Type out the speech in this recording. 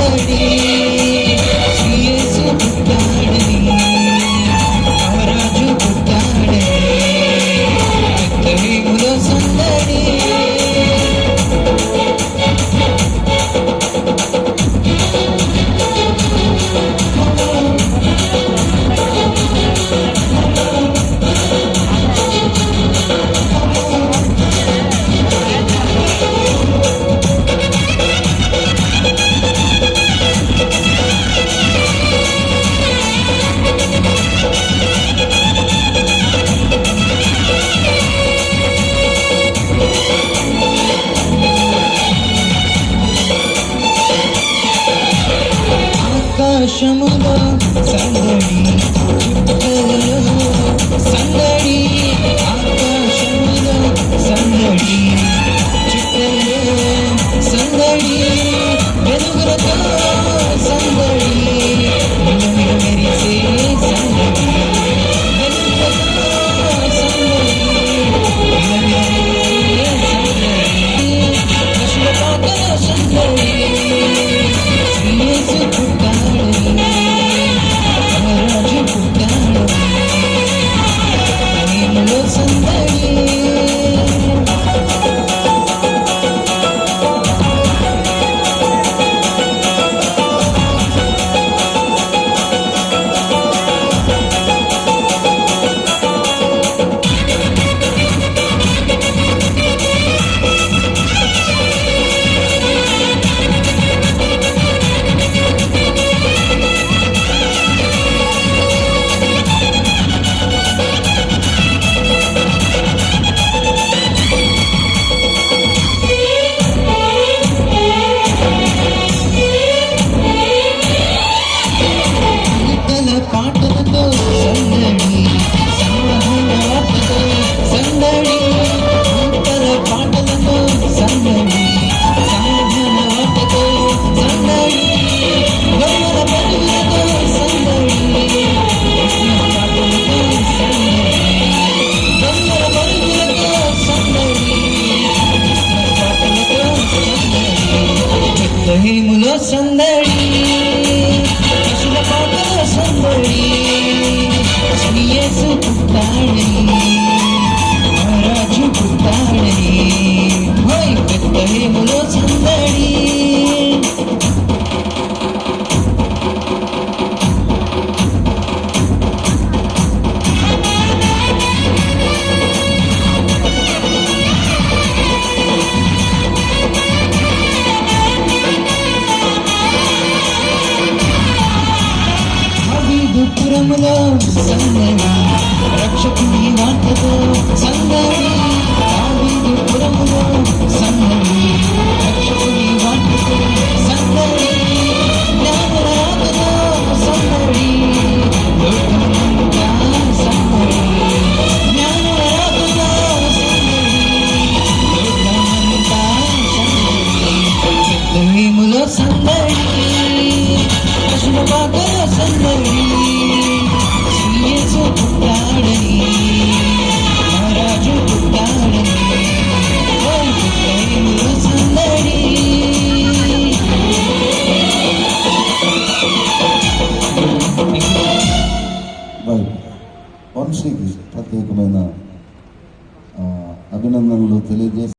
సందడి శ్రీయేసు పుట్టాడని మహారాజు పుట్టాడని బెత్లెహేములో సందడి ఆకాశములో సందడి చుక్కలలో సందడి ఆకాశములో సందడి చుక్కలలో సందడి వెలుగులతో సందడి మిలమిల మెరిసే సందడి వెలుగులతో సందడి మిలమిల మెరిసే సందడి పశుల పాకల సందడి శ్రీయేసు పుట్టాడని మహారాజు పుట్టాడని బెత్లెహేములో సందడి పాటలతో సందడి సంవహన వార్తతో సందడి అంతల పాటలతో సందడి సంవహన వార్తతో సందడి గొర్రెల పరుగులతో సందడి పాటలతో సందడి గొర్రెల పరుగులతో సందడి పాటలతో సందడి బెత్లెహేములో సందడి పశుల పాటల సందడి శ్రీయేసు పుట్టాడని మహారాజు పుట్టాడని హోయ్ బెత్లెహేములో సందడి పురములో సందడి రక్షకుని వార్తతో సందడి పురములో సందడి రక్షకుని వార్తతో సందడి జ్ఞానరాకతో సందడి లోకమంతా సందడి జ్ఞానరాకతో సందడి లోకమంతా సందడి బెత్లెహేములో సందడి పశుల పాకల సందడి శ్రీయేసు పుట్టాడని మహారాజు పుట్టాడని బెత్లెహేములో సందడి వంశీకి ప్రత్యేకమైన అభినందనలు తెలియజేసి